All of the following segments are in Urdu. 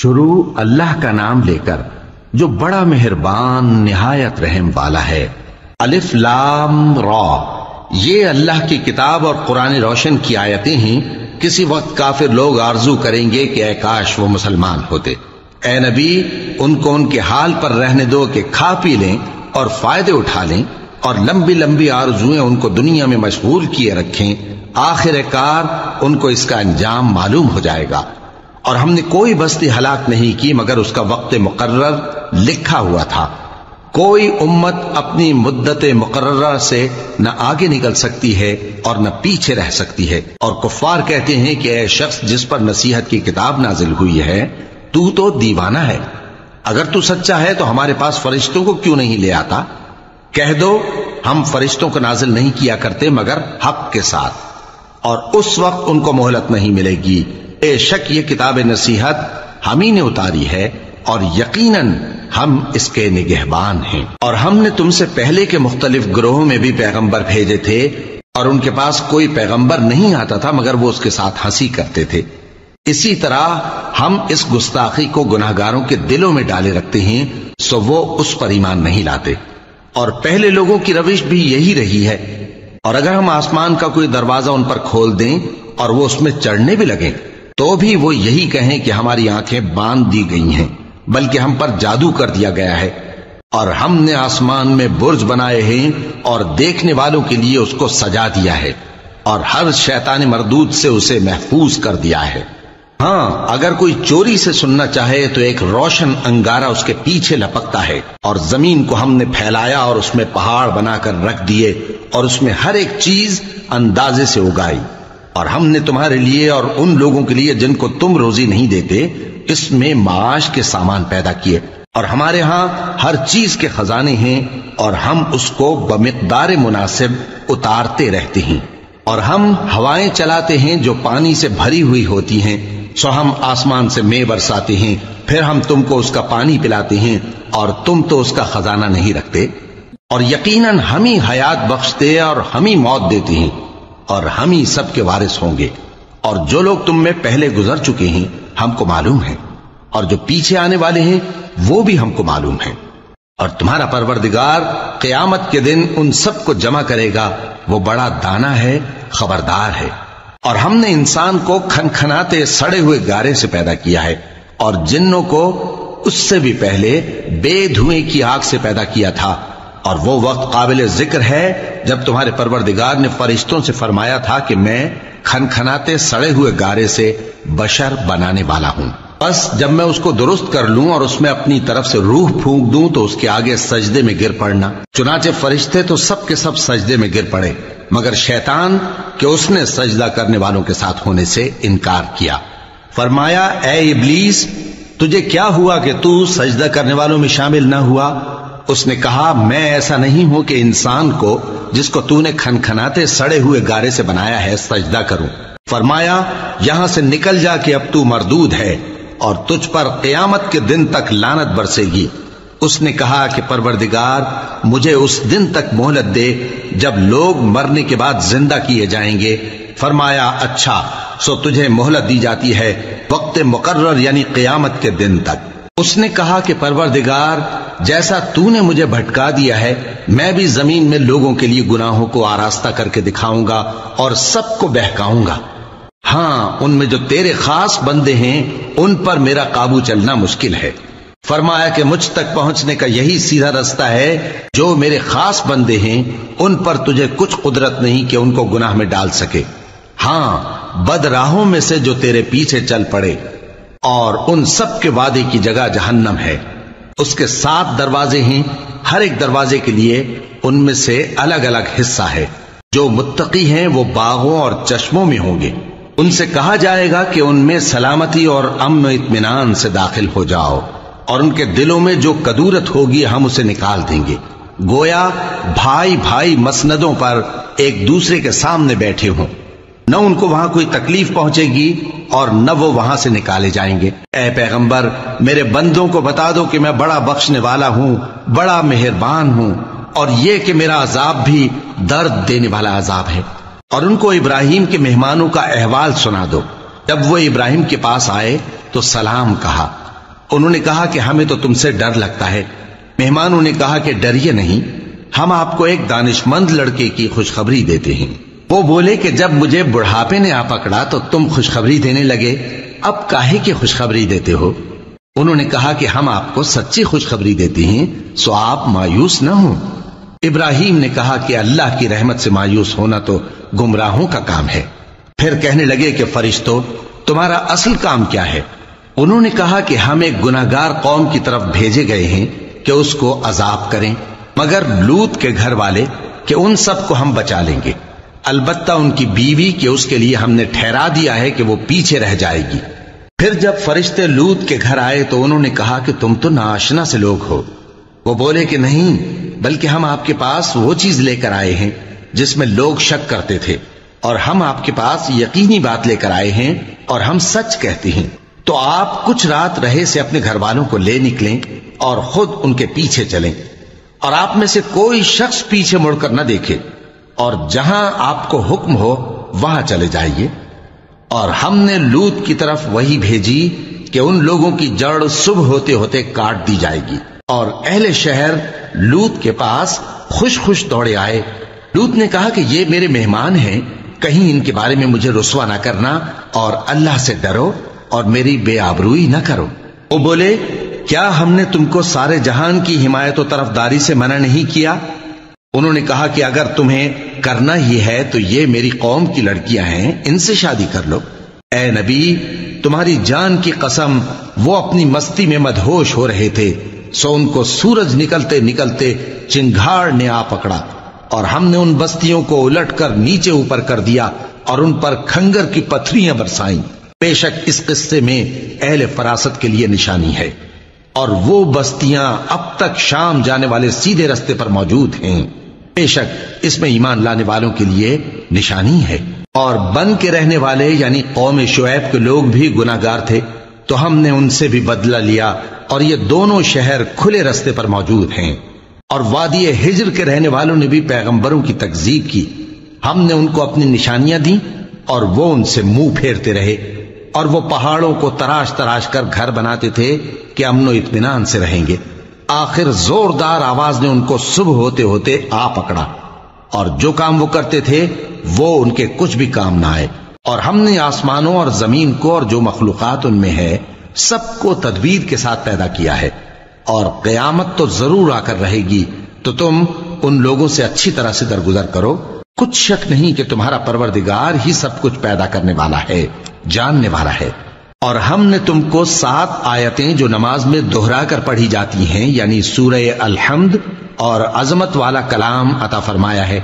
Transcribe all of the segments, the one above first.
شروع اللہ کا نام لے کر جو بڑا مہربان نہایت رحم والا ہے۔ الف لام را، یہ اللہ کی کتاب اور قرآن روشن کی آیتیں ہیں۔ کسی وقت کافر لوگ آرزو کریں گے کہ اے کاش وہ مسلمان ہوتے۔ اے نبی، ان کو ان کے حال پر رہنے دو کہ کھا پی لیں اور فائدے اٹھا لیں، اور لمبی لمبی آرزویں ان کو دنیا میں مشغول کیے رکھیں۔ آخر کار ان کو اس کا انجام معلوم ہو جائے گا۔ اور ہم نے کوئی بستی ہلاک نہیں کی مگر اس کا وقت مقرر لکھا ہوا تھا۔ کوئی امت اپنی مدت مقررہ سے نہ آگے نکل سکتی ہے اور نہ پیچھے رہ سکتی ہے۔ اور کفار کہتے ہیں کہ اے شخص جس پر نصیحت کی کتاب نازل ہوئی ہے، تو دیوانہ ہے۔ اگر تو سچا ہے تو ہمارے پاس فرشتوں کو کیوں نہیں لے آتا؟ کہہ دو ہم فرشتوں کو نازل نہیں کیا کرتے مگر حق کے ساتھ، اور اس وقت ان کو مہلت نہیں ملے گی۔ بے شک یہ کتاب نصیحت ہم ہی نے اتاری ہے، اور یقیناً ہم اس کے نگہبان ہیں۔ اور ہم نے تم سے پہلے کے مختلف گروہوں میں بھی پیغمبر بھیجے تھے، اور ان کے پاس کوئی پیغمبر نہیں آتا تھا مگر وہ اس کے ساتھ ہنسی کرتے تھے۔ اسی طرح ہم اس گستاخی کو گناہگاروں کے دلوں میں ڈالے رکھتے ہیں، سو وہ اس پر ایمان نہیں لاتے۔ اور پہلے لوگوں کی روش بھی یہی رہی ہے۔ اور اگر ہم آسمان کا کوئی دروازہ ان پر کھول دیں اور وہ اس میں چڑھنے بھی لگیں تو بھی وہ یہی کہیں کہ ہماری آنکھیں باندھ دی گئی ہیں، بلکہ ہم پر جادو کر دیا گیا ہے۔ اور ہم نے آسمان میں برج بنائے ہیں اور دیکھنے والوں کے لیے اس کو سجا دیا ہے، اور ہر شیطان مردود سے اسے محفوظ کر دیا ہے۔ ہاں، اگر کوئی چوری سے سننا چاہے تو ایک روشن انگارہ اس کے پیچھے لپکتا ہے۔ اور زمین کو ہم نے پھیلایا اور اس میں پہاڑ بنا کر رکھ دیے، اور اس میں ہر ایک چیز اندازے سے اگائی۔ اور ہم نے تمہارے لیے اور ان لوگوں کے لیے جن کو تم روزی نہیں دیتے اس میں معاش کے سامان پیدا کیے۔ اور ہمارے ہاں ہر چیز کے خزانے ہیں، اور ہم اس کو بمقدار مناسب اتارتے رہتے ہیں۔ اور ہم ہوائیں چلاتے ہیں جو پانی سے بھری ہوئی ہوتی ہیں، سو ہم آسمان سے مے برساتے ہیں، پھر ہم تم کو اس کا پانی پلاتے ہیں، اور تم تو اس کا خزانہ نہیں رکھتے۔ اور یقیناً ہم ہی حیات بخشتے اور ہم ہی موت دیتے ہیں، اور ہم ہی سب کے وارث ہوں گے۔ اور جو لوگ تم میں پہلے گزر چکے ہیں ہم کو معلوم ہے، اور جو پیچھے آنے والے ہیں وہ بھی ہم کو معلوم ہے۔ اور تمہارا پروردگار قیامت کے دن ان سب کو جمع کرے گا، وہ بڑا دانا ہے، خبردار ہے۔ اور ہم نے انسان کو کھنکھناتے سڑے ہوئے گارے سے پیدا کیا ہے، اور جنوں کو اس سے بھی پہلے بے دھوئیں کی آگ سے پیدا کیا تھا۔ اور وہ وقت قابل ذکر ہے جب تمہارے پروردگار نے فرشتوں سے فرمایا تھا کہ میں کھنکھناتے سڑے ہوئے گارے سے بشر بنانے والا ہوں، بس جب میں اس کو درست کر لوں اور اس میں اپنی طرف سے روح پھونک دوں تو اس کے آگے سجدے میں گر پڑنا۔ چنانچہ فرشتے تو سب کے سب سجدے میں گر پڑے مگر شیطان کہ اس نے سجدہ کرنے والوں کے ساتھ ہونے سے انکار کیا۔ فرمایا اے ابلیس، تجھے کیا ہوا کہ تو سجدہ کرنے والوں میں شامل نہ ہوا؟ اس نے کہا میں ایسا نہیں ہوں کہ انسان کو جس کو تو نے کھنکھناتے سڑے ہوئے گارے سے بنایا ہے سجدہ کروں۔ فرمایا یہاں سے نکل جا کہ اب تو مردود ہے، اور تجھ پر قیامت کے دن تک لعنت برسے گی۔ اس نے کہا کہ پروردگار مجھے اس دن تک مہلت دے جب لوگ مرنے کے بعد زندہ کیے جائیں گے۔ فرمایا اچھا، سو تجھے مہلت دی جاتی ہے وقت مقرر یعنی قیامت کے دن تک۔ اس نے کہا کہ پروردگار جیسا تو نے مجھے بھٹکا دیا ہے میں بھی زمین میں لوگوں کے لیے گناہوں کو آراستہ کر کے دکھاؤں گا اور سب کو بہکاؤں گا۔ ہاں، ان میں جو تیرے خاص بندے ہیں ان پر میرا قابو چلنا مشکل ہے۔ فرمایا کہ مجھ تک پہنچنے کا یہی سیدھا رستہ ہے، جو میرے خاص بندے ہیں ان پر تجھے کچھ قدرت نہیں کہ ان کو گناہ میں ڈال سکے۔ ہاں، بد راہوں میں سے جو تیرے پیچھے چل پڑے، اور ان سب کے وعدے کی جگہ جہنم ہے۔ اس کے 7 دروازے ہیں، ہر ایک دروازے کے لیے ان میں سے الگ الگ حصہ ہے۔ جو متقی ہیں وہ باغوں اور چشموں میں ہوں گے۔ ان سے کہا جائے گا کہ ان میں سلامتی اور امن و اطمینان سے داخل ہو جاؤ، اور ان کے دلوں میں جو کدورت ہوگی ہم اسے نکال دیں گے، گویا بھائی بھائی مسندوں پر ایک دوسرے کے سامنے بیٹھے ہوں۔ نہ ان کو وہاں کوئی تکلیف پہنچے گی اور نہ وہ وہاں سے نکالے جائیں گے۔ اے پیغمبر میرے بندوں کو بتا دو کہ میں بڑا بخشنے والا ہوں، بڑا مہربان ہوں، اور یہ کہ میرا عذاب بھی درد دینے والا عذاب ہے۔ اور ان کو ابراہیم کے مہمانوں کا احوال سنا دو۔ جب وہ ابراہیم کے پاس آئے تو سلام کہا، انہوں نے کہا کہ ہمیں تو تم سے ڈر لگتا ہے۔ مہمانوں نے کہا کہ ڈریے نہیں، ہم آپ کو ایک دانشمند لڑکے کی خوشخبری دیتے ہیں۔ وہ بولے کہ جب مجھے بڑھاپے نے آ پکڑا تو تم خوشخبری دینے لگے، اب کاہے کی خوشخبری دیتے ہو؟ انہوں نے کہا کہ ہم آپ کو سچی خوشخبری دیتے ہیں، سو آپ مایوس نہ ہوں۔ ابراہیم نے کہا کہ اللہ کی رحمت سے مایوس ہونا تو گمراہوں کا کام ہے۔ پھر کہنے لگے کہ فرشتوں، تمہارا اصل کام کیا ہے؟ انہوں نے کہا کہ ہم ایک گناہگار قوم کی طرف بھیجے گئے ہیں کہ اس کو عذاب کریں، مگر لوط کے گھر والے کہ ان سب کو ہم بچا لیں گے، البتہ ان کی بیوی کہ اس کے لیے ہم نے ٹھہرا دیا ہے کہ وہ پیچھے رہ جائے گی۔ پھر جب فرشتے لوط کے گھر آئے تو انہوں نے کہا کہ تم تو ناآشنا سے لوگ ہو۔ وہ بولے کہ نہیں، بلکہ ہم آپ کے پاس وہ چیز لے کر آئے ہیں جس میں لوگ شک کرتے تھے، اور ہم آپ کے پاس یقینی بات لے کر آئے ہیں اور ہم سچ کہتے ہیں۔ تو آپ کچھ رات رہے سے اپنے گھر والوں کو لے نکلیں اور خود ان کے پیچھے چلیں، اور آپ میں سے کوئی شخص پیچھے مڑ کر نہ دیکھے، اور جہاں آپ کو حکم ہو وہاں چلے جائیے۔ اور ہم نے لوط کی طرف وہی بھیجی کہ ان لوگوں کی جڑ صبح ہوتے ہوتے کاٹ دی جائے گی، اور اہل شہر لوط کے پاس خوش خوش دوڑے آئے۔ لوط نے کہا کہ یہ میرے مہمان ہیں، کہیں ان کے بارے میں مجھے رسوا نہ کرنا، اور اللہ سے ڈرو اور میری بے آبروئی نہ کرو۔ وہ بولے، کیا ہم نے تم کو سارے جہان کی حمایت و طرفداری سے منع نہیں کیا؟ انہوں نے کہا کہ اگر تمہیں کرنا ہی ہے تو یہ میری قوم کی لڑکیاں ہیں، ان سے شادی کر لو۔ اے نبی، تمہاری جان کی قسم، وہ اپنی مستی میں مدہوش ہو رہے تھے، سو ان کو سورج نکلتے نکلتے چنگھاڑ نے آ پکڑا، اور ہم نے ان بستیوں کو الٹ کر نیچے اوپر کر دیا اور ان پر کھنگر کی پتھریاں برسائیں۔ بے شک اس قصے میں اہل فراست کے لیے نشانی ہے، اور وہ بستیاں اب تک شام جانے والے سیدھے رستے پر موجود ہیں۔ بے شک اس میں ایمان لانے والوں کے لیے نشانی ہے۔ اور بن کے رہنے والے یعنی قوم شعیب کے لوگ بھی گناہگار تھے، تو ہم نے ان سے بھی بدلہ لیا، اور یہ دونوں شہر کھلے رستے پر موجود ہیں۔ اور وادی ہجر کے رہنے والوں نے بھی پیغمبروں کی تکذیب کی، ہم نے ان کو اپنی نشانیاں دی اور وہ ان سے منہ پھیرتے رہے، اور وہ پہاڑوں کو تراش تراش کر گھر بناتے تھے کہ امن و اطمینان سے رہیں گے۔ آخر زوردار آواز نے ان کو صبح ہوتے ہوتے آ پکڑا، اور جو کام وہ کرتے تھے وہ ان کے کچھ بھی کام نہ آئے۔ اور ہم نے آسمانوں اور زمین کو اور جو مخلوقات ان میں ہے سب کو تدبیر کے ساتھ پیدا کیا ہے، اور قیامت تو ضرور آ کر رہے گی، تو تم ان لوگوں سے اچھی طرح سے درگزر کرو۔ کچھ شک نہیں کہ تمہارا پروردگار ہی سب کچھ پیدا کرنے والا ہے، جاننے والا ہے۔ اور ہم نے تم کو 7 آیتیں جو نماز میں دہرا کر پڑھی جاتی ہیں، یعنی سورہ الحمد اور عظمت والا کلام عطا فرمایا ہے۔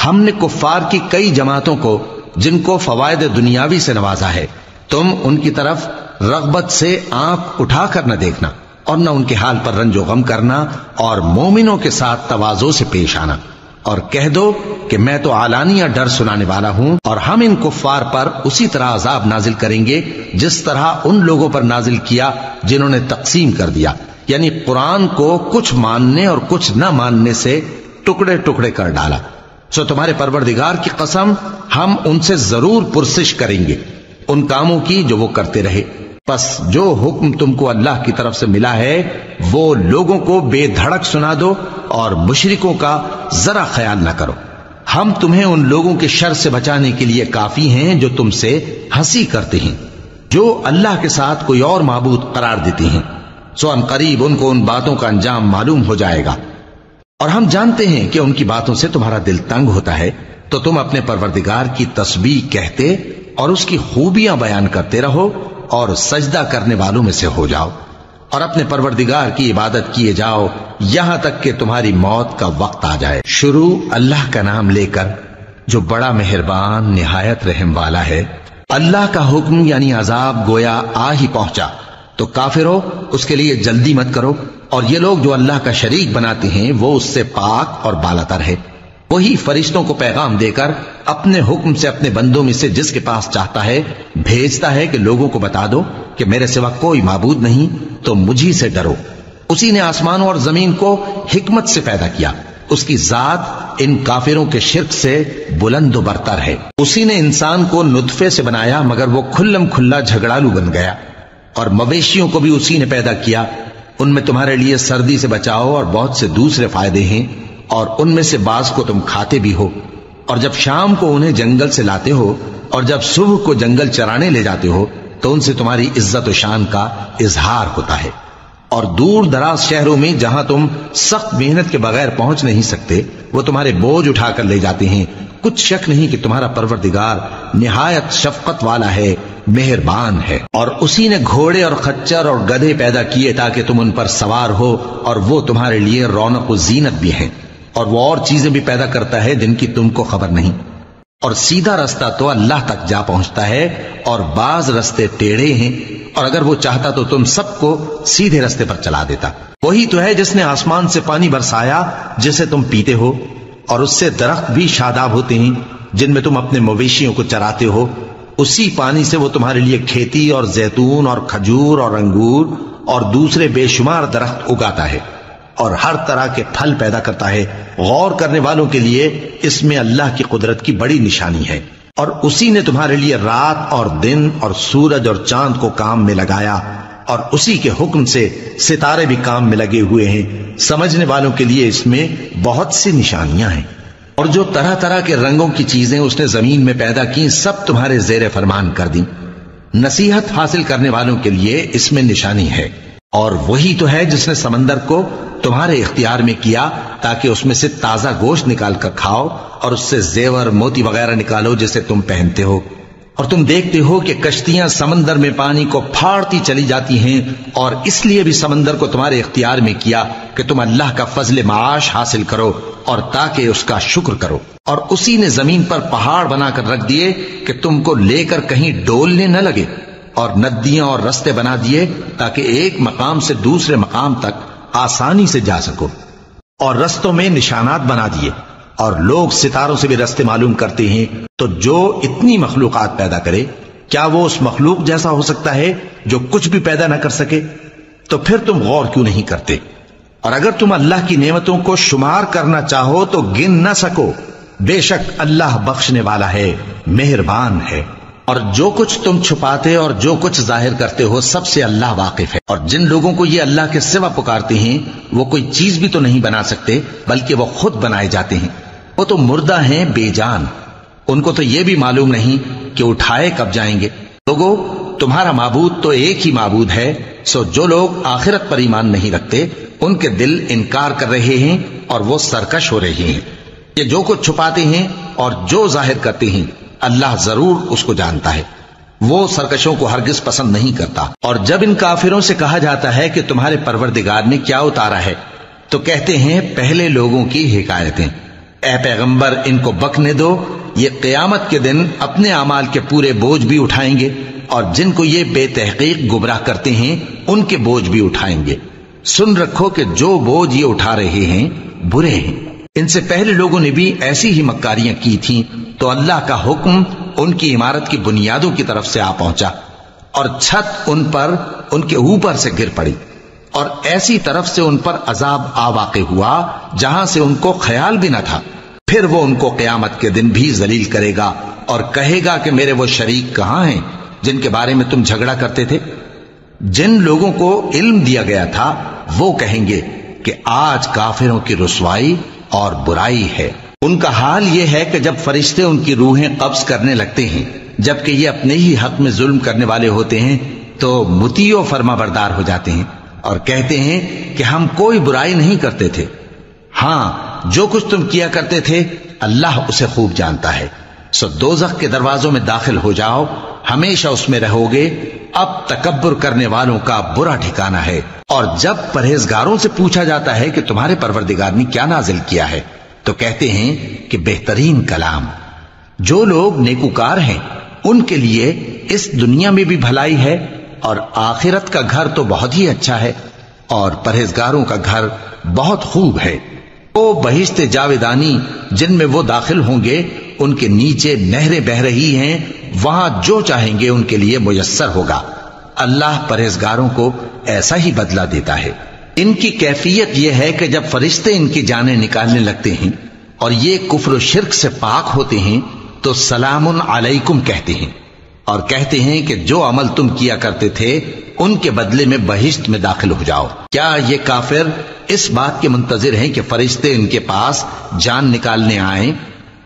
ہم نے کفار کی کئی جماعتوں کو جن کو فوائد دنیاوی سے نوازا ہے، تم ان کی طرف رغبت سے آنکھ اٹھا کر نہ دیکھنا، اور نہ ان کے حال پر رنج و غم کرنا، اور مومنوں کے ساتھ تواضع سے پیش آنا، اور کہہ دو کہ میں تو اعلانیہ ڈر سنانے والا ہوں، اور ہم ان کفار پر اسی طرح عذاب نازل کریں گے جس طرح ان لوگوں پر نازل کیا جنہوں نے تقسیم کر دیا، یعنی قرآن کو کچھ ماننے اور کچھ نہ ماننے سے ٹکڑے ٹکڑے کر ڈالا۔ سو تمہارے پروردگار کی قسم، ہم ان سے ضرور پرسش کریں گے ان کاموں کی جو وہ کرتے رہے۔ پس جو حکم تم کو اللہ کی طرف سے ملا ہے وہ لوگوں کو بے دھڑک سنا دو، اور مشرکوں کا ذرا خیال نہ کرو۔ ہم تمہیں ان لوگوں کے شر سے بچانے کے لیے کافی ہیں جو تم سے ہنسی کرتے ہیں، جو اللہ کے ساتھ کوئی اور معبود قرار دیتے ہیں، سو ان قریب ان کو ان باتوں کا انجام معلوم ہو جائے گا۔ اور ہم جانتے ہیں کہ ان کی باتوں سے تمہارا دل تنگ ہوتا ہے، تو تم اپنے پروردگار کی تسبیح کہتے اور اس کی خوبیاں بیان کرتے رہو، اور سجدہ کرنے والوں میں سے ہو جاؤ، اور اپنے پروردگار کی عبادت کیے جاؤ یہاں تک کہ تمہاری موت کا وقت آ جائے۔ شروع اللہ کا نام لے کر جو بڑا مہربان نہایت رحم والا ہے۔ اللہ کا حکم یعنی عذاب گویا آ ہی پہنچا، تو کافروں اس کے لیے جلدی مت کرو، اور یہ لوگ جو اللہ کا شریک بناتے ہیں وہ اس سے پاک اور بالاتر ہے۔ وہی فرشتوں کو پیغام دے کر اپنے حکم سے اپنے بندوں میں سے جس کے پاس چاہتا ہے بھیجتا ہے کہ لوگوں کو بتا دو کہ میرے سوا کوئی معبود نہیں، تو مجھی سے ڈرو۔ اسی نے آسمانوں اور زمین کو حکمت سے پیدا کیا، اس کی ذات ان کافروں کے شرک سے بلند و برتر ہے۔ اسی نے انسان کو نطفے سے بنایا، مگر وہ کھلم کھلا جھگڑالو بن گیا، اور مویشیوں کو بھی اسی نے پیدا کیا، ان میں تمہارے لیے سردی سے بچاؤ اور بہت سے دوسرے فائدے ہیں، اور ان میں سے بعض کو تم کھاتے بھی ہو۔ اور جب شام کو انہیں جنگل سے لاتے ہو اور جب صبح کو جنگل چرانے لے جاتے ہو تو ان سے تمہاری عزت و شان کا اظہار ہوتا ہے۔ اور دور دراز شہروں میں جہاں تم سخت محنت کے بغیر پہنچ نہیں سکتے، وہ تمہارے بوجھ اٹھا کر لے جاتے ہیں۔ کچھ شک نہیں کہ تمہارا پروردگار نہایت شفقت والا ہے، مہربان ہے۔ اور اسی نے گھوڑے اور خچر اور گدھے پیدا کیے تاکہ تم ان پر سوار ہو، اور وہ تمہارے لیے رونق و زینت بھی ہیں۔ اور وہ اور چیزیں بھی پیدا کرتا ہے جن کی تم کو خبر نہیں۔ اور سیدھا رستہ تو اللہ تک جا پہنچتا ہے، اور بعض رستے ٹیڑھے ہیں، اور اگر وہ چاہتا تو تم سب کو سیدھے رستے پر چلا دیتا۔ وہی تو ہے جس نے آسمان سے پانی برسایا جسے تم پیتے ہو، اور اس سے درخت بھی شاداب ہوتے ہیں جن میں تم اپنے مویشیوں کو چراتے ہو۔ اسی پانی سے وہ تمہارے لیے کھیتی اور زیتون اور کھجور اور انگور اور دوسرے بے شمار درخت اگاتا ہے، اور ہر طرح کے پھل پیدا کرتا ہے۔ غور کرنے والوں کے لیے اس میں اللہ کی قدرت کی بڑی نشانی ہے۔ اور اسی نے تمہارے لیے رات اور دن اور سورج اور چاند کو کام میں لگایا، اور اسی کے حکم سے ستارے بھی کام میں لگے ہوئے ہیں۔ سمجھنے والوں کے لیے اس میں بہت سی نشانیاں ہیں۔ اور جو طرح طرح کے رنگوں کی چیزیں اس نے زمین میں پیدا کی، سب تمہارے زیر فرمان کر دیں۔ نصیحت حاصل کرنے والوں کے لیے اس میں نشانی ہے۔ اور وہی تو ہے جس نے سمندر کو تمہارے اختیار میں کیا تاکہ اس میں سے تازہ گوشت نکال کر کھاؤ، اور اس سے زیور موتی وغیرہ نکالو جسے تم پہنتے ہو۔ اور تم دیکھتے ہو کہ کشتیاں سمندر میں پانی کو پھاڑتی چلی جاتی ہیں، اور اس لیے بھی سمندر کو تمہارے اختیار میں کیا کہ تم اللہ کا فضل معاش حاصل کرو اور تاکہ اس کا شکر کرو۔ اور اسی نے زمین پر پہاڑ بنا کر رکھ دیے کہ تم کو لے کر کہیں ڈولنے نہ لگے، اور ندیاں اور رستے بنا دیے تاکہ ایک مقام سے دوسرے مقام تک آسانی سے جا سکو، اور رستوں میں نشانات بنا دیے۔ اور لوگ ستاروں سے بھی رستے معلوم کرتے ہیں۔ تو جو اتنی مخلوقات پیدا کرے، کیا وہ اس مخلوق جیسا ہو سکتا ہے جو کچھ بھی پیدا نہ کر سکے؟ تو پھر تم غور کیوں نہیں کرتے؟ اور اگر تم اللہ کی نعمتوں کو شمار کرنا چاہو تو گن نہ سکو۔ بے شک اللہ بخشنے والا ہے، مہربان ہے۔ اور جو کچھ تم چھپاتے اور جو کچھ ظاہر کرتے ہو، سب سے اللہ واقف ہے۔ اور جن لوگوں کو یہ اللہ کے سوا پکارتے ہیں، وہ کوئی چیز بھی تو نہیں بنا سکتے، بلکہ وہ خود بنائے جاتے ہیں۔ وہ تو مردہ ہیں، بے جان، ان کو تو یہ بھی معلوم نہیں کہ اٹھائے کب جائیں گے۔ لوگو، تمہارا معبود تو ایک ہی معبود ہے، سو جو لوگ آخرت پر ایمان نہیں رکھتے ان کے دل انکار کر رہے ہیں اور وہ سرکش ہو رہے ہیں۔ یہ جو کچھ چھپاتے ہیں اور جو ظاہر کرتے ہیں، اللہ ضرور اس کو جانتا ہے۔ وہ سرکشوں کو ہرگز پسند نہیں کرتا۔ اور جب ان کافروں سے کہا جاتا ہے کہ تمہارے پروردگار نے کیا اتارا ہے، تو کہتے ہیں پہلے لوگوں کی حکایتیں۔ اے پیغمبر، ان کو بکنے دو، یہ قیامت کے دن اپنے اعمال کے پورے بوجھ بھی اٹھائیں گے، اور جن کو یہ بے تحقیق گمراہ کرتے ہیں ان کے بوجھ بھی اٹھائیں گے۔ سن رکھو کہ جو بوجھ یہ اٹھا رہے ہیں برے ہیں۔ ان سے پہلے لوگوں نے بھی ایسی ہی مکاریاں کی تھیں، تو اللہ کا حکم ان کی عمارت کی بنیادوں کی طرف سے آ پہنچا، اور چھت ان پر ان کے اوپر سے گر پڑی، اور ایسی طرف سے ان پر عذاب آ واقع ہوا جہاں سے ان کو خیال بھی نہ تھا۔ پھر وہ ان کو قیامت کے دن بھی ذلیل کرے گا اور کہے گا کہ میرے وہ شریک کہاں ہیں جن کے بارے میں تم جھگڑا کرتے تھے؟ جن لوگوں کو علم دیا گیا تھا وہ کہیں گے کہ آج کافروں کی رسوائی اور برائی ہے۔ ان کا حال یہ ہے کہ جب فرشتے ان کی روحیں قبض کرنے لگتے ہیں، جبکہ یہ اپنے ہی حق میں ظلم کرنے والے ہوتے ہیں، تو مطیع و فرما بردار ہو جاتے ہیں اور کہتے ہیں کہ ہم کوئی برائی نہیں کرتے تھے۔ ہاں، جو کچھ تم کیا کرتے تھے اللہ اسے خوب جانتا ہے۔ سو دوزخ کے دروازوں میں داخل ہو جاؤ، ہمیشہ اس میں رہو گے۔ اب تکبر کرنے والوں کا برا ٹھکانہ ہے۔ اور جب پرہیزگاروں سے پوچھا جاتا ہے کہ تمہارے پروردگار نے کیا نازل کیا ہے، تو کہتے ہیں کہ بہترین کلام۔ جو لوگ نیکوکار ہیں ان کے لیے اس دنیا میں بھی بھلائی ہے، اور آخرت کا گھر تو بہت ہی اچھا ہے، اور پرہیزگاروں کا گھر بہت خوب ہے۔ وہ بہشت جاویدانی جن میں وہ داخل ہوں گے، ان کے نیچے نہریں بہ رہی ہیں، وہاں جو چاہیں گے ان کے لیے میسر ہوگا۔ اللہ پرہیزگاروں کو ایسا ہی بدلہ دیتا ہے۔ ان کی کیفیت یہ ہے کہ جب فرشتے ان کی جانیں نکالنے لگتے ہیں اور یہ کفر و شرک سے پاک ہوتے ہیں تو سلام علیکم کہتے ہیں، اور کہتے ہیں کہ جو عمل تم کیا کرتے تھے ان کے بدلے میں بہشت میں داخل ہو جاؤ۔ کیا یہ کافر اس بات کے منتظر ہیں کہ فرشتے ان کے پاس جان نکالنے آئیں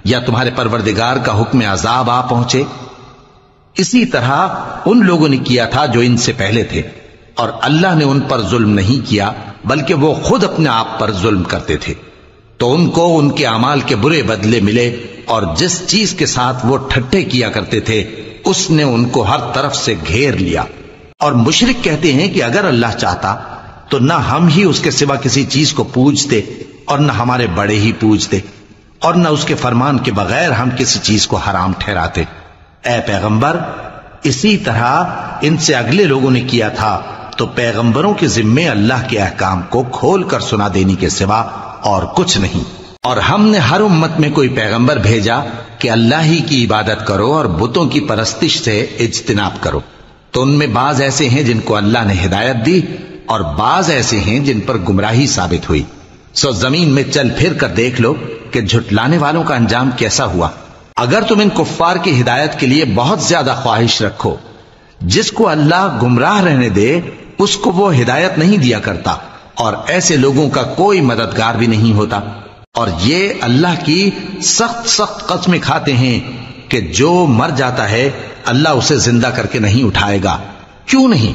یا تمہارے پروردگار کا حکم عذاب آ پہنچے؟ اسی طرح ان لوگوں نے کیا تھا جو ان سے پہلے تھے، اور اللہ نے ان پر ظلم نہیں کیا بلکہ وہ خود اپنے آپ پر ظلم کرتے تھے، تو ان کو ان کے اعمال کے برے بدلے ملے، اور جس چیز کے ساتھ وہ ٹھٹھے کیا کرتے تھے اس نے ان کو ہر طرف سے گھیر لیا۔ اور مشرک کہتے ہیں کہ اگر اللہ چاہتا تو نہ ہم ہی اس کے سوا کسی چیز کو پوجتے اور نہ ہمارے بڑے ہی پوجتے، اور نہ اس کے فرمان کے بغیر ہم کسی چیز کو حرام ٹھہراتے۔ اے پیغمبر، اسی طرح ان سے اگلے لوگوں نے کیا تھا، تو پیغمبروں کے ذمے اللہ کے احکام کو کھول کر سنا دینے کے سوا اور کچھ نہیں۔ اور ہم نے ہر امت میں کوئی پیغمبر بھیجا کہ اللہ ہی کی عبادت کرو اور بتوں کی پرستش سے اجتناب کرو، تو ان میں بعض ایسے ہیں جن کو اللہ نے ہدایت دی اور بعض ایسے ہیں جن پر گمراہی ثابت ہوئی۔ سو زمین میں چل پھر کر دیکھ لو کہ جھٹلانے والوں کا انجام کیسا ہوا۔ اگر تم ان کفار کی ہدایت کے لیے بہت زیادہ خواہش رکھو، جس کو اللہ گمراہ رہنے دے اس کو وہ ہدایت نہیں دیا کرتا، اور ایسے لوگوں کا کوئی مددگار بھی نہیں ہوتا۔ اور یہ اللہ کی سخت سخت قسمیں کھاتے ہیں کہ جو مر جاتا ہے اللہ اسے زندہ کر کے نہیں اٹھائے گا۔ کیوں نہیں؟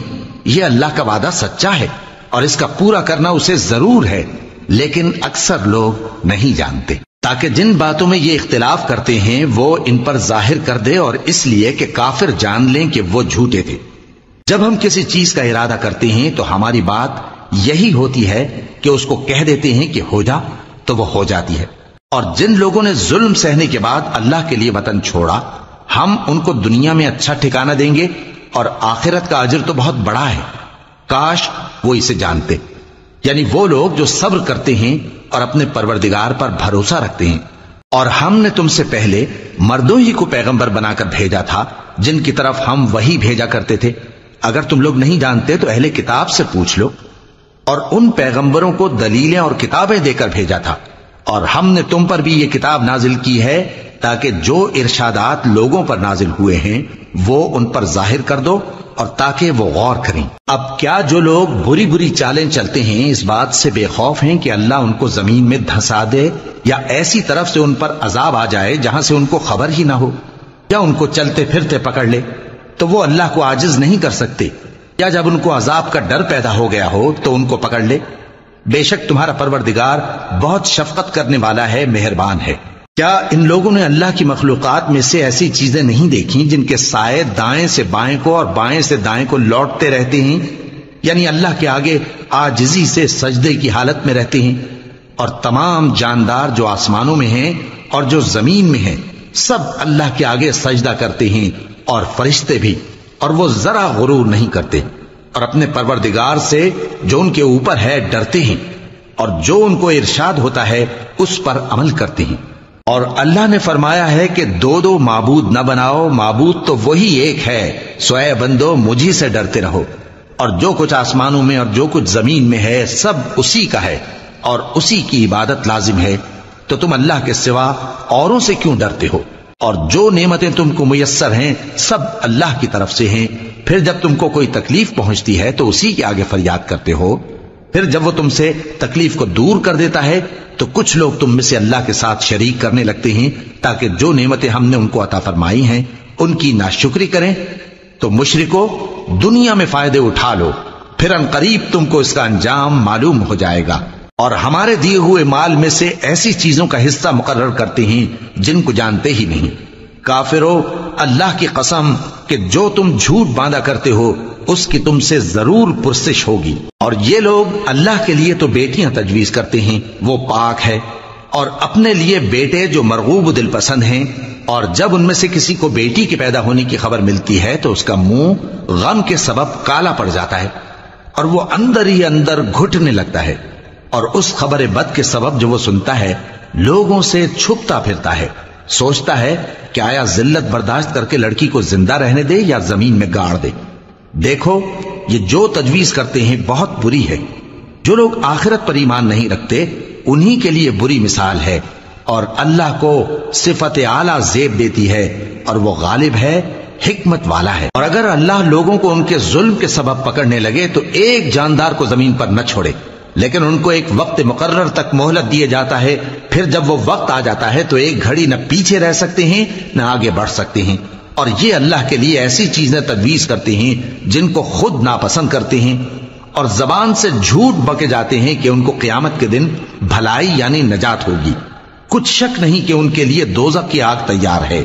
یہ اللہ کا وعدہ سچا ہے اور اس کا پورا کرنا اسے ضرور ہے، لیکن اکثر لوگ نہیں جانتے، تاکہ جن باتوں میں یہ اختلاف کرتے ہیں وہ ان پر ظاہر کر دے، اور اس لیے کہ کافر جان لیں کہ وہ جھوٹے تھے۔ جب ہم کسی چیز کا ارادہ کرتے ہیں تو ہماری بات یہی ہوتی ہے کہ اس کو کہہ دیتے ہیں کہ ہو جا، تو وہ ہو جاتی ہے۔ اور جن لوگوں نے ظلم سہنے کے بعد اللہ کے لیے وطن چھوڑا، ہم ان کو دنیا میں اچھا ٹھکانہ دیں گے، اور آخرت کا اجر تو بہت بڑا ہے۔ کاش وہ اسے جانتے، یعنی وہ لوگ جو صبر کرتے ہیں اور اپنے پروردگار پر بھروسہ رکھتے ہیں۔ اور ہم نے تم سے پہلے مردوں ہی کو پیغمبر بنا کر بھیجا تھا جن کی طرف ہم وہی بھیجا کرتے تھے۔ اگر تم لوگ نہیں جانتے تو اہل کتاب سے پوچھ لو۔ اور ان پیغمبروں کو دلیلیں اور کتابیں دے کر بھیجا تھا، اور ہم نے تم پر بھی یہ کتاب نازل کی ہے تاکہ جو ارشادات لوگوں پر نازل ہوئے ہیں وہ ان پر ظاہر کر دو، اور تاکہ وہ غور کریں۔ اب کیا جو لوگ بری بری چالیں چلتے ہیں اس بات سے بے خوف ہیں کہ اللہ ان کو زمین میں دھسا دے، یا ایسی طرف سے ان پر عذاب آ جائے جہاں سے ان کو خبر ہی نہ ہو، یا ان کو چلتے پھرتے پکڑ لے تو وہ اللہ کو عاجز نہیں کر سکتے، یا جب ان کو عذاب کا ڈر پیدا ہو گیا ہو تو ان کو پکڑ لے؟ بے شک تمہارا پروردگار بہت شفقت کرنے والا ہے، مہربان ہے۔ کیا ان لوگوں نے اللہ کی مخلوقات میں سے ایسی چیزیں نہیں دیکھی جن کے سائے دائیں سے بائیں کو اور بائیں سے دائیں کو لوٹتے رہتے ہیں، یعنی اللہ کے آگے عاجزی سے سجدے کی حالت میں رہتے ہیں؟ اور تمام جاندار جو آسمانوں میں ہیں اور جو زمین میں ہیں سب اللہ کے آگے سجدہ کرتے ہیں، اور فرشتے بھی، اور وہ ذرا غرور نہیں کرتے، اور اپنے پروردگار سے جو ان کے اوپر ہے ڈرتے ہیں، اور جو ان کو ارشاد ہوتا ہے اس پر عمل کرتے ہیں۔ اور اللہ نے فرمایا ہے کہ دو دو معبود نہ بناؤ، معبود تو وہی ایک ہے، سو اے بندو مجھی سے ڈرتے رہو۔ اور جو کچھ آسمانوں میں اور جو کچھ زمین میں ہے سب اسی کا ہے، اور اسی کی عبادت لازم ہے، تو تم اللہ کے سوا اوروں سے کیوں ڈرتے ہو؟ اور جو نعمتیں تم کو میسر ہیں سب اللہ کی طرف سے ہیں۔ پھر جب تم کو کوئی تکلیف پہنچتی ہے تو اسی کے آگے فریاد کرتے ہو، پھر جب وہ تم سے تکلیف کو دور کر دیتا ہے تو کچھ لوگ تم میں سے اللہ کے ساتھ شریک کرنے لگتے ہیں تاکہ جو نعمتیں ہم نے ان کو عطا فرمائی ہیں ان کی ناشکری کریں۔ تو مشرکو، دنیا میں فائدے اٹھا لو، پھر ان قریب تم کو اس کا انجام معلوم ہو جائے گا۔ اور ہمارے دیے ہوئے مال میں سے ایسی چیزوں کا حصہ مقرر کرتے ہیں جن کو جانتے ہی نہیں۔ کافرو، اللہ کی قسم کہ جو تم جھوٹ باندھا کرتے ہو اس کی تم سے ضرور پرسش ہوگی۔ اور یہ لوگ اللہ کے لیے تو بیٹیاں تجویز کرتے ہیں، وہ پاک ہے، اور اپنے لیے بیٹے جو مرغوب دل پسند ہیں، اور جب ان میں سے کسی کو بیٹی کے پیدا ہونے کی خبر ملتی ہے تو اس کا منہ غم کے سبب کالا پڑ جاتا ہے، اور وہ اندر ہی اندر گھٹنے لگتا ہے، اور اس خبر بد کے سبب جو وہ سنتا ہے لوگوں سے چھپتا پھرتا ہے، سوچتا ہے کہ آیا ذلت برداشت کر کے لڑکی کو زندہ رہنے دے یا زمین میں گاڑ دے۔ دیکھو، یہ جو تجویز کرتے ہیں بہت بری ہے۔ جو لوگ آخرت پر ایمان نہیں رکھتے انہی کے لیے بری مثال ہے، اور اللہ کو صفت اعلیٰ زیب دیتی ہے، اور وہ غالب ہے حکمت والا ہے۔ اور اگر اللہ لوگوں کو ان کے ظلم کے سبب پکڑنے لگے تو ایک جاندار کو زمین پر نہ چھوڑے، لیکن ان کو ایک وقت مقرر تک مہلت دیے جاتا ہے، پھر جب وہ وقت آ جاتا ہے تو ایک گھڑی نہ پیچھے رہ سکتے ہیں نہ آگے بڑھ سکتے ہیں۔ اور یہ اللہ کے لیے ایسی چیزیں تجویز کرتے ہیں جن کو خود ناپسند کرتے ہیں، اور زبان سے جھوٹ بکے جاتے ہیں کہ ان کو قیامت کے دن بھلائی یعنی نجات ہوگی۔ کچھ شک نہیں کہ ان کے لیے دوزخ کی آگ تیار ہے،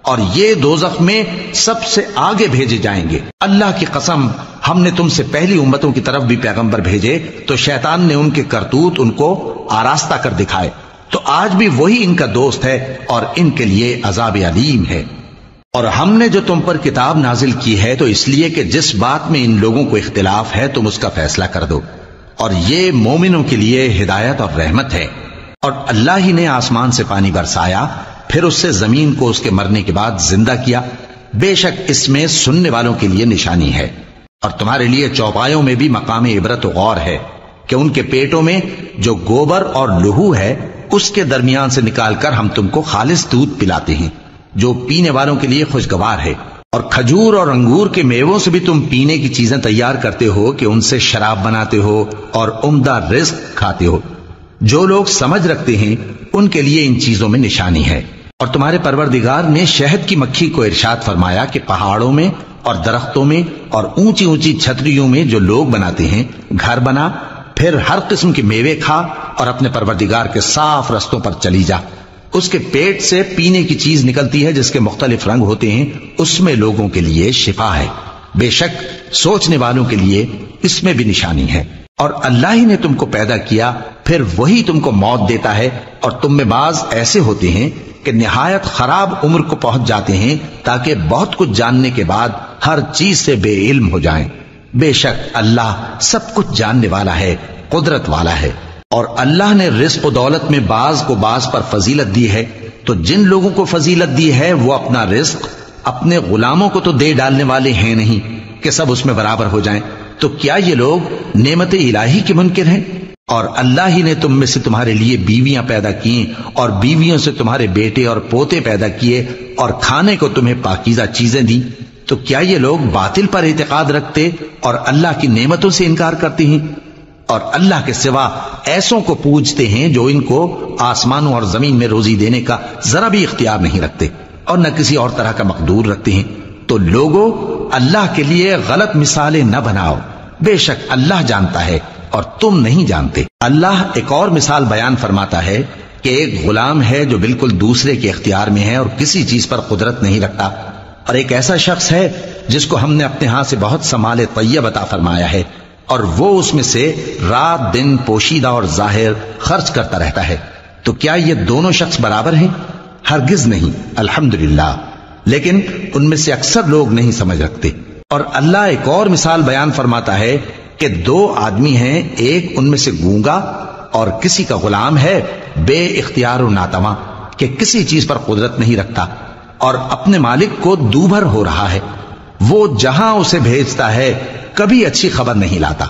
اور یہ دوزخ میں سب سے آگے بھیجے جائیں گے۔ اللہ کی قسم، ہم نے تم سے پہلی امتوں کی طرف بھی پیغمبر بھیجے تو شیطان نے ان کے کرتوت ان کو آراستہ کر دکھائے، تو آج بھی وہی ان کا دوست ہے اور ان کے لیے عذاب علیم ہے۔ اور ہم نے جو تم پر کتاب نازل کی ہے تو اس لیے کہ جس بات میں ان لوگوں کو اختلاف ہے تم اس کا فیصلہ کر دو، اور یہ مومنوں کے لیے ہدایت اور رحمت ہے۔ اور اللہ ہی نے آسمان سے پانی برسایا، پھر اس سے زمین کو اس کے مرنے کے بعد زندہ کیا، بے شک اس میں سننے والوں کے لیے نشانی ہے۔ اور تمہارے لیے چوپایوں میں بھی مقام عبرت و غور ہے کہ ان کے پیٹوں میں جو گوبر اور لہو ہے اس کے درمیان سے نکال کر ہم تم کو خالص دودھ پلاتے ہیں جو پینے والوں کے لیے خوشگوار ہے، اور کھجور اور انگور کے میووں سے بھی تم پینے کی چیزیں تیار کرتے ہو کہ ان سے شراب بناتے ہو اور عمدہ رزق کھاتے ہو۔ جو لوگ سمجھ رکھتے ہیں ان کے لیے ان چیزوں میں نشانی ہے۔ اور تمہارے پروردگار نے شہد کی مکھی کو ارشاد فرمایا کہ پہاڑوں میں اور درختوں میں اور اونچی اونچی چھتریوں میں جو لوگ بناتے ہیں گھر بنا، پھر ہر قسم کے میوے کھا اور اپنے پروردگار کے صاف رستوں پر چلی جا۔ اس کے پیٹ سے پینے کی چیز نکلتی ہے جس کے مختلف رنگ ہوتے ہیں، اس میں لوگوں کے لیے شفا ہے، بے شک سوچنے والوں کے لیے اس میں بھی نشانی ہے۔ اور اللہ ہی نے تم کو پیدا کیا، پھر وہی تم کو موت دیتا ہے، اور تم میں بعض ایسے ہوتے ہیں کہ نہایت خراب عمر کو پہنچ جاتے ہیں تاکہ بہت کچھ جاننے کے بعد ہر چیز سے بے علم ہو جائیں۔ بے شک اللہ سب کچھ جاننے والا ہے، قدرت والا ہے۔ اور اللہ نے رزق و دولت میں بعض کو بعض پر فضیلت دی ہے، تو جن لوگوں کو فضیلت دی ہے وہ اپنا رزق اپنے غلاموں کو تو دے ڈالنے والے ہیں نہیں کہ سب اس میں برابر ہو جائیں، تو کیا یہ لوگ نعمت الہی کے منکر ہیں؟ اور اللہ ہی نے تم میں سے تمہارے لیے بیویاں پیدا کی اور بیویوں سے تمہارے بیٹے اور پوتے پیدا کیے اور کھانے کو تمہیں پاکیزہ چیزیں دی، تو کیا یہ لوگ باطل پر اعتقاد رکھتے اور اللہ کی نعمتوں سے انکار کرتے ہیں؟ اور اللہ کے سوا ایسوں کو پوجتے ہیں جو ان کو آسمانوں اور زمین میں روزی دینے کا ذرا بھی اختیار نہیں رکھتے اور نہ کسی اور طرح کا مقدور رکھتے ہیں۔ تو لوگوں، اللہ کے لیے غلط مثالیں نہ بناؤ، بے شک اللہ جانتا ہے اور تم نہیں جانتے۔ اللہ ایک اور مثال بیان فرماتا ہے کہ ایک غلام ہے جو بالکل دوسرے کے اختیار میں ہے اور کسی چیز پر قدرت نہیں رکھتا، اور ایک ایسا شخص ہے جس کو ہم نے اپنے ہاں سے بہت سا مال طیب عطا فرمایا ہے اور وہ اس میں سے رات دن پوشیدہ اور ظاہر خرچ کرتا رہتا ہے، تو کیا یہ دونوں شخص برابر ہیں؟ ہرگز نہیں، الحمدللہ، لیکن ان میں سے اکثر لوگ نہیں سمجھ رکھتے۔ اور اللہ ایک اور مثال بیان فرماتا ہے کہ دو آدمی ہیں، ایک ان میں سے گونگا اور کسی کا غلام ہے بے اختیار و ناتواں کہ کسی چیز پر قدرت نہیں رکھتا اور اپنے مالک کو دوبھر ہو رہا ہے، وہ جہاں اسے بھیجتا ہے کبھی اچھی خبر نہیں لاتا۔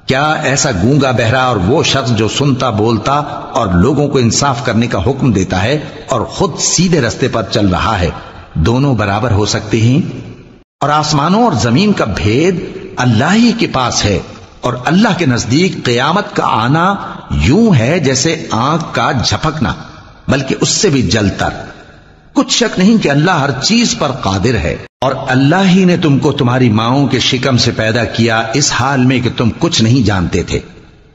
کیا ایسا گونگا بہرا اور وہ شخص جو سنتا بولتا اور لوگوں کو انصاف کرنے کا حکم دیتا ہے اور خود سیدھے رستے پر چل رہا ہے، دونوں برابر ہو سکتے ہیں؟ اور آسمانوں اور زمین کا بھید اللہ ہی کے پاس ہے، اور اللہ کے نزدیک قیامت کا آنا یوں ہے جیسے آنکھ کا جھپکنا، بلکہ اس سے بھی جلتر۔ کچھ شک نہیں کہ اللہ ہر چیز پر قادر ہے۔ اور اللہ ہی نے تم کو تمہاری ماؤں کے شکم سے پیدا کیا اس حال میں کہ تم کچھ نہیں جانتے تھے،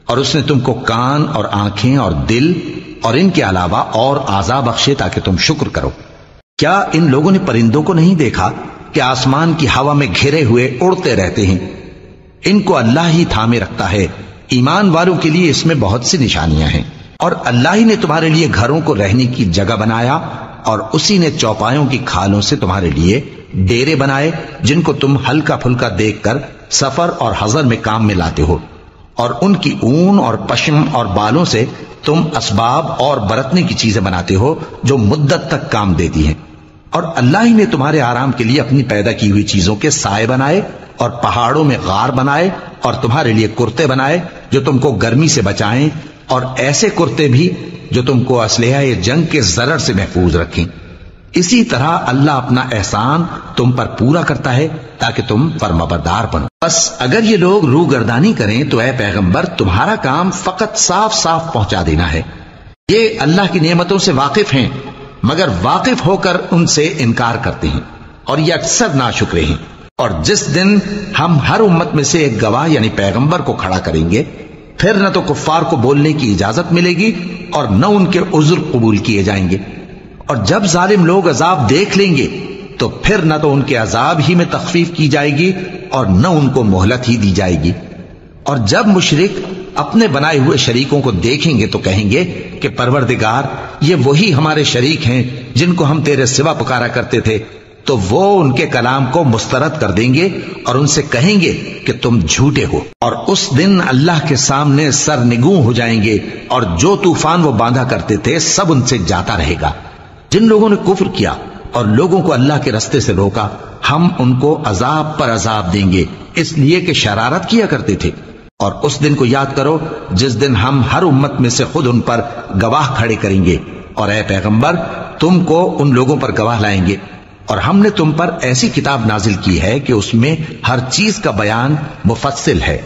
اور اس نے تم کو کان اور آنکھیں اور دل اور ان کے علاوہ اور اعضاء بخشے تاکہ تم شکر کرو۔ کیا ان لوگوں نے پرندوں کو نہیں دیکھا کہ آسمان کی ہوا میں گھرے ہوئے اڑتے رہتے ہیں؟ ان کو اللہ ہی تھامے رکھتا ہے۔ ایمان والوں کے لیے اس میں بہت سی نشانیاں ہیں۔ اور اللہ ہی نے تمہارے لیے گھروں کو رہنے کی جگہ بنایا، اور اسی نے چوپایوں کی کھالوں سے تمہارے لیے ڈیرے بنائے جن کو تم ہلکا پھلکا دیکھ کر سفر اور حضر میں کام میں لاتے ہو، اور ان کی اون اور پشم اور بالوں سے تم اسباب اور برتنے کی چیزیں بناتے ہو جو مدت تک کام دیتی ہیں۔ اور اللہ ہی نے تمہارے آرام کے لیے اپنی پیدا کی ہوئی چیزوں کے سائے بنائے اور پہاڑوں میں غار بنائے اور تمہارے لیے کرتے بنائے جو تم کو گرمی سے بچائیں، اور ایسے کرتے بھی جو تم کو اسلحہ جنگ کے ضرر سے محفوظ رکھیں۔ اسی طرح اللہ اپنا احسان تم پر پورا کرتا ہے تاکہ تم فرمانبردار بنو۔ بس اگر یہ لوگ روگردانی کریں تو اے پیغمبر تمہارا کام فقط صاف صاف پہنچا دینا ہے۔ یہ اللہ کی نعمتوں سے واقف ہیں مگر واقف ہو کر ان سے انکار کرتے ہیں اور یہ اکثر ناشکرے ہیں۔ اور جس دن ہم ہر امت میں سے ایک گواہ یعنی پیغمبر کو کھڑا کریں گے پھر نہ تو کفار کو بولنے کی اجازت ملے گی اور نہ ان کے عذر قبول کیے جائیں گے، اور جب ظالم لوگ عذاب دیکھ لیں گے تو پھر نہ تو ان کے عذاب ہی میں تخفیف کی جائے گی اور نہ ان کو مہلت ہی دی جائے گی۔ اور جب مشرک اپنے بنائے ہوئے شریکوں کو دیکھیں گے تو کہیں گے کہ پروردگار یہ وہی ہمارے شریک ہیں جن کو ہم تیرے سوا پکارا کرتے تھے، تو وہ ان کے کلام کو مسترد کر دیں گے اور ان سے کہیں گے کہ تم جھوٹے ہو، اور اس دن اللہ کے سامنے سرنگوں ہو جائیں گے اور جو طوفان وہ باندھا کرتے تھے سب ان سے جاتا رہے گا۔ جن لوگوں نے کفر کیا اور لوگوں کو اللہ کے رستے سے روکا ہم ان کو عذاب پر عذاب دیں گے اس لیے کہ شرارت کیا کرتے تھے۔ اور اس دن کو یاد کرو جس دن ہم ہر امت میں سے خود ان پر گواہ کھڑے کریں گے، اور اے پیغمبر تم کو ان لوگوں پر گواہ لائیں گے۔ اور ہم نے تم پر ایسی کتاب نازل کی ہے کہ اس میں ہر چیز کا بیان مفصل ہے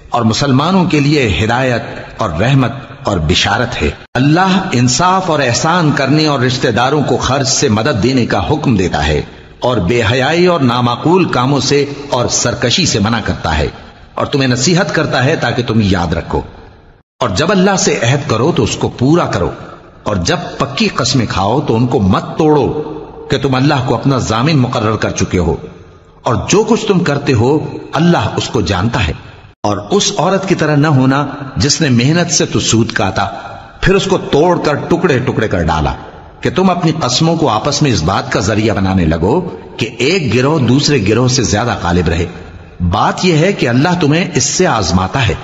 اور مسلمانوں کے لیے ہدایت اور رحمت اور بشارت ہے۔ اللہ انصاف اور احسان کرنے اور رشتہ داروں کو خرچ سے مدد دینے کا حکم دیتا ہے اور بے حیائی اور نامعقول کاموں سے اور سرکشی سے منع کرتا ہے، اور تمہیں نصیحت کرتا ہے تاکہ تم یاد رکھو۔ اور جب اللہ سے عہد کرو تو اس کو پورا کرو، اور جب پکی قسمیں کھاؤ تو ان کو مت توڑو کہ تم اللہ کو اپنا ضامن مقرر کر چکے ہو، اور جو کچھ تم کرتے ہو اللہ اس کو جانتا ہے۔ اور اس عورت کی طرح نہ ہونا جس نے محنت سے تو سود کاتا پھر اس کو توڑ کر ٹکڑے ٹکڑے کر ڈالا، کہ تم اپنی قسموں کو آپس میں اس بات کا ذریعہ بنانے لگو کہ ایک گروہ دوسرے گروہ سے زیادہ غالب رہے۔ بات یہ ہے کہ اللہ تمہیں اس سے آزماتا ہے،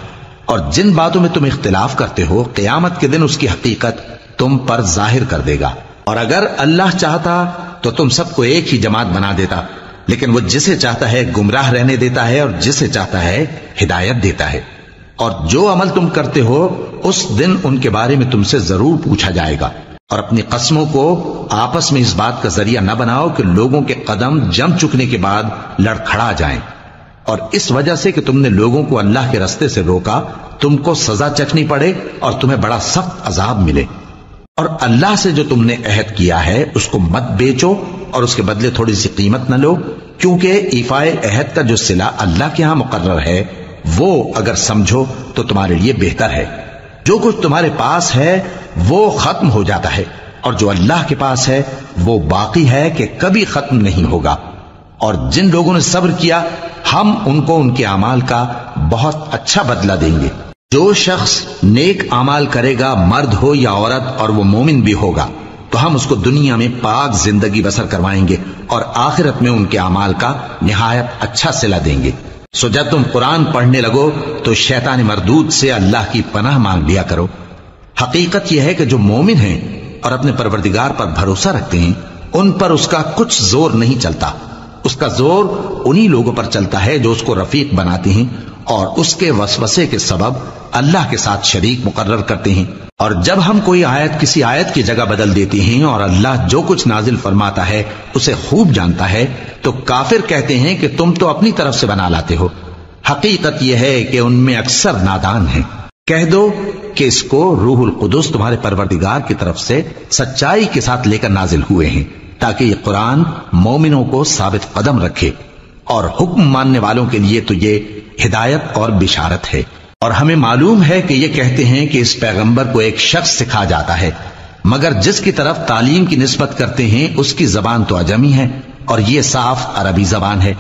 اور جن باتوں میں تم اختلاف کرتے ہو قیامت کے دن اس کی حقیقت تم پر ظاہر کر دے گا۔ اور اگر اللہ چاہتا تو تم سب کو ایک ہی جماعت بنا دیتا، لیکن وہ جسے چاہتا ہے گمراہ رہنے دیتا ہے اور جسے چاہتا ہے ہدایت دیتا ہے۔ اور جو عمل تم کرتے ہو اس دن ان کے بارے میں تم سے ضرور پوچھا جائے گا۔ اور اپنی قسموں کو آپس میں اس بات کا ذریعہ نہ بناؤ کہ لوگوں کے قدم جم چکنے کے بعد لڑکھڑا جائیں، اور اس وجہ سے کہ تم نے لوگوں کو اللہ کے رستے سے روکا تم کو سزا چکھنی پڑے اور تمہیں بڑا سخت عذاب ملے۔ اور اللہ سے جو تم نے عہد کیا ہے اس کو مت بیچو اور اس کے بدلے تھوڑی سی قیمت نہ لو، کیونکہ ایفائے عہد کا جو صلہ اللہ کے ہاں مقرر ہے وہ اگر سمجھو تو تمہارے لیے بہتر ہے۔ جو کچھ تمہارے پاس ہے وہ ختم ہو جاتا ہے، اور جو اللہ کے پاس ہے وہ باقی ہے کہ کبھی ختم نہیں ہوگا۔ اور جن لوگوں نے صبر کیا ہم ان کو ان کے اعمال کا بہت اچھا بدلہ دیں گے۔ جو شخص نیک اعمال کرے گا مرد ہو یا عورت اور وہ مومن بھی ہوگا تو ہم اس کو دنیا میں پاک زندگی بسر کروائیں گے اور آخرت میں ان کے اعمال کا نہایت اچھا صلہ دیں گے۔ سو جب تم قرآن پڑھنے لگو تو شیطان مردود سے اللہ کی پناہ مانگ لیا کرو۔ حقیقت یہ ہے کہ جو مومن ہیں اور اپنے پروردگار پر بھروسہ رکھتے ہیں ان پر اس کا کچھ زور نہیں چلتا۔ اس کا زور انہی لوگوں پر چلتا ہے جو اس کو رفیق بناتے ہیں اور اس کے وسوسے کے سبب اللہ کے ساتھ شریک مقرر کرتے ہیں۔ اور جب ہم کوئی آیت کسی آیت کی جگہ بدل دیتے ہیں اور اللہ جو کچھ نازل فرماتا ہے اسے خوب جانتا ہے تو کافر کہتے ہیں کہ تم تو اپنی طرف سے بنا لاتے ہو۔ حقیقت یہ ہے کہ ان میں اکثر نادان ہیں۔ کہہ دو کہ اس کو روح القدس تمہارے پروردگار کی طرف سے سچائی کے ساتھ لے کر نازل ہوئے ہیں تاکہ یہ قرآن مومنوں کو ثابت قدم رکھے، اور حکم ماننے والوں کے لیے تو یہ ہدایت اور بشارت ہے۔ اور ہمیں معلوم ہے کہ یہ کہتے ہیں کہ اس پیغمبر کو ایک شخص سکھا جاتا ہے، مگر جس کی طرف تعلیم کی نسبت کرتے ہیں اس کی زبان تو عجمی ہے اور یہ صاف عربی زبان ہے۔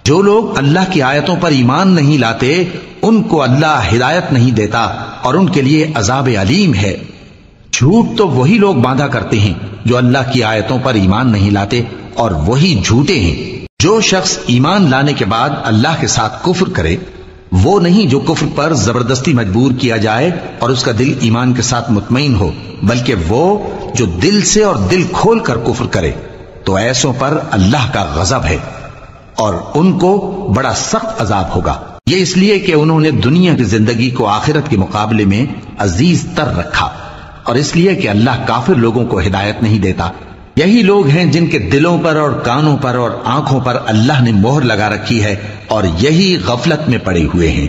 جو لوگ اللہ کی آیتوں پر ایمان نہیں لاتے ان کو اللہ ہدایت نہیں دیتا اور ان کے لیے عذاب علیم ہے۔ جھوٹ تو وہی لوگ باندھا کرتے ہیں جو اللہ کی آیتوں پر ایمان نہیں لاتے، اور وہی جھوٹے ہیں۔ جو شخص ایمان لانے کے بعد اللہ کے ساتھ کفر کرے وہ نہیں جو کفر پر زبردستی مجبور کیا جائے اور اس کا دل ایمان کے ساتھ مطمئن ہو، بلکہ وہ جو دل سے اور دل کھول کر کفر کرے تو ایسوں پر اللہ کا غضب ہے اور ان کو بڑا سخت عذاب ہوگا۔ یہ اس لیے کہ انہوں نے دنیا کی زندگی کو آخرت کے مقابلے میں عزیز تر رکھا، اور اس لیے کہ اللہ کافر لوگوں کو ہدایت نہیں دیتا، یہی لوگ ہیں جن کے دلوں پر اور کانوں پر اور آنکھوں پر اللہ نے مہر لگا رکھی ہے اور یہی غفلت میں پڑے ہوئے ہیں۔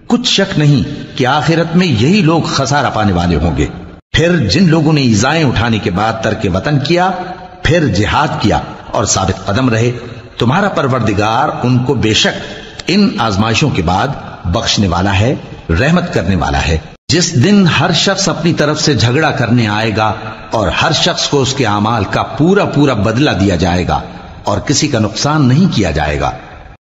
کچھ شک نہیں کہ آخرت میں یہی لوگ خسارہ پانے والے ہوں گے۔ پھر جن لوگوں نے ایذائیں اٹھانے کے بعد ترک وطن کیا، پھر جہاد کیا اور ثابت قدم رہے، تمہارا پروردگار ان کو بے شک ان آزمائشوں کے بعد بخشنے والا ہے، رحمت کرنے والا ہے۔ جس دن ہر شخص اپنی طرف سے جھگڑا کرنے آئے گا اور ہر شخص کو اس کے اعمال کا پورا پورا بدلہ دیا جائے گا اور کسی کا نقصان نہیں کیا جائے گا۔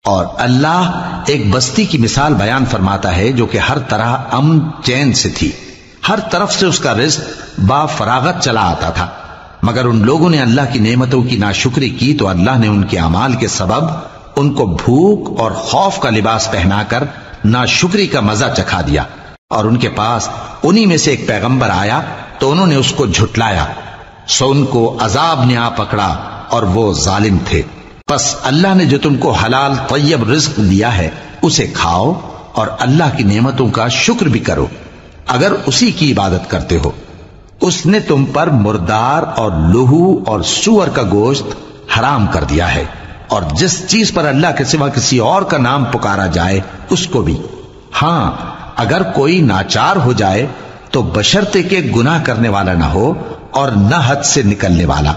اور اللہ ایک بستی کی مثال بیان فرماتا ہے جو کہ ہر طرح امن چین سے تھی، ہر طرف سے اس کا رزق با فراغت چلا آتا تھا، مگر ان لوگوں نے اللہ کی نعمتوں کی ناشکری کی تو اللہ نے ان کے اعمال کے سبب ان کو بھوک اور خوف کا لباس پہنا کر ناشکری کا مزہ چکھا دیا۔ اور ان کے پاس انہی میں سے ایک پیغمبر آیا تو انہوں نے اس کو جھٹلایا، سو ان کو عذاب نے آ پکڑا اور وہ ظالم تھے۔ پس اللہ نے جو تم کو حلال طیب رزق دیا ہے اسے کھاؤ اور اللہ کی نعمتوں کا شکر بھی کرو اگر اسی کی عبادت کرتے ہو۔ اس نے تم پر مردار اور لہو اور سور کا گوشت حرام کر دیا ہے، اور جس چیز پر اللہ کے سوا کسی اور کا نام پکارا جائے اس کو بھی۔ ہاں اگر کوئی ناچار ہو جائے تو بشرطے کہ گناہ کرنے والا نہ ہو اور نہ حد سے نکلنے والا،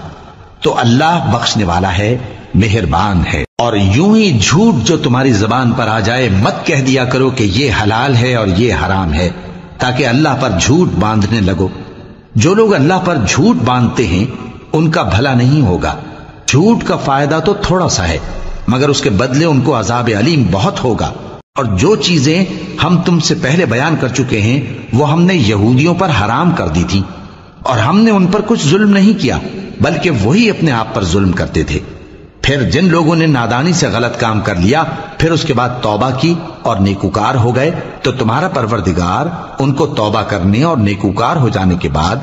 تو اللہ بخشنے والا ہے، مہربان ہے۔ اور یوں ہی جھوٹ جو تمہاری زبان پر آ جائے مت کہہ دیا کرو کہ یہ حلال ہے اور یہ حرام ہے، تاکہ اللہ پر جھوٹ باندھنے لگو۔ جو لوگ اللہ پر جھوٹ باندھتے ہیں ان کا بھلا نہیں ہوگا۔ جھوٹ کا فائدہ تو تھوڑا سا ہے، مگر اس کے بدلے ان کو عذاب علیم بہت ہوگا۔ اور جو چیزیں ہم تم سے پہلے بیان کر چکے ہیں وہ ہم نے یہودیوں پر حرام کر دی تھی، اور ہم نے ان پر کچھ ظلم نہیں کیا بلکہ وہی اپنے آپ پر ظلم کرتے تھے۔ پھر جن لوگوں نے نادانی سے غلط کام کر لیا پھر اس کے بعد توبہ کی اور نیکوکار ہو گئے تو تمہارا پروردگار ان کو توبہ کرنے اور نیکوکار ہو جانے کے بعد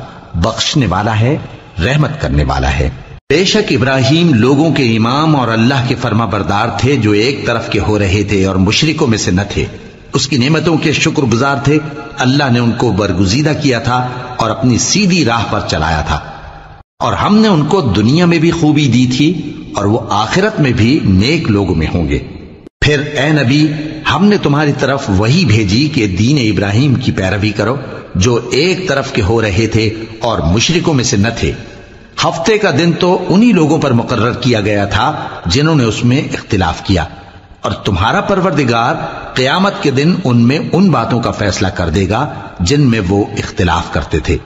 بخشنے والا ہے، رحمت کرنے والا ہے۔ بے شک ابراہیم لوگوں کے امام اور اللہ کے فرما بردار تھے جو ایک طرف کے ہو رہے تھے اور مشرکوں میں سے نہ تھے، اس کی نعمتوں کے شکر گزار تھے۔ اللہ نے ان کو برگزیدہ کیا تھا اور اپنی سیدھی راہ پر چلایا تھا، اور ہم نے ان کو دنیا میں بھی خوبی دی تھی اور وہ آخرت میں بھی نیک لوگوں میں ہوں گے۔ پھر اے نبی ہم نے تمہاری طرف وہی بھیجی کہ دین ابراہیم کی پیروی کرو جو ایک طرف کے ہو رہے تھے اور مشرکوں میں سے نہ تھے۔ ہفتے کا دن تو انہی لوگوں پر مقرر کیا گیا تھا جنہوں نے اس میں اختلاف کیا، اور تمہارا پروردگار قیامت کے دن ان میں ان باتوں کا فیصلہ کر دے گا جن میں وہ اختلاف کرتے تھے۔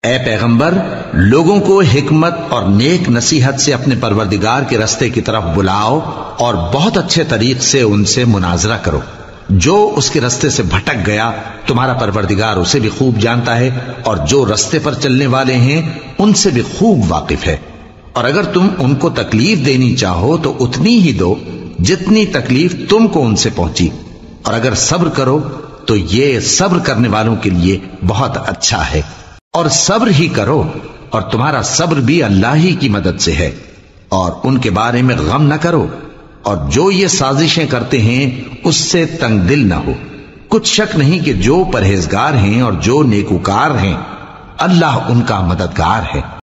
اے پیغمبر لوگوں کو حکمت اور نیک نصیحت سے اپنے پروردگار کے رستے کی طرف بلاؤ اور بہت اچھے طریق سے ان سے مناظرہ کرو۔ جو اس کے رستے سے بھٹک گیا تمہارا پروردگار اسے بھی خوب جانتا ہے، اور جو رستے پر چلنے والے ہیں ان سے بھی خوب واقف ہے۔ اور اگر تم ان کو تکلیف دینی چاہو تو اتنی ہی دو جتنی تکلیف تم کو ان سے پہنچی، اور اگر صبر کرو تو یہ صبر کرنے والوں کے لیے بہت اچھا ہے۔ اور صبر ہی کرو، اور تمہارا صبر بھی اللہ ہی کی مدد سے ہے، اور ان کے بارے میں غم نہ کرو، اور جو یہ سازشیں کرتے ہیں اس سے تنگ دل نہ ہو۔ کچھ شک نہیں کہ جو پرہیزگار ہیں اور جو نیکوکار ہیں اللہ ان کا مددگار ہے۔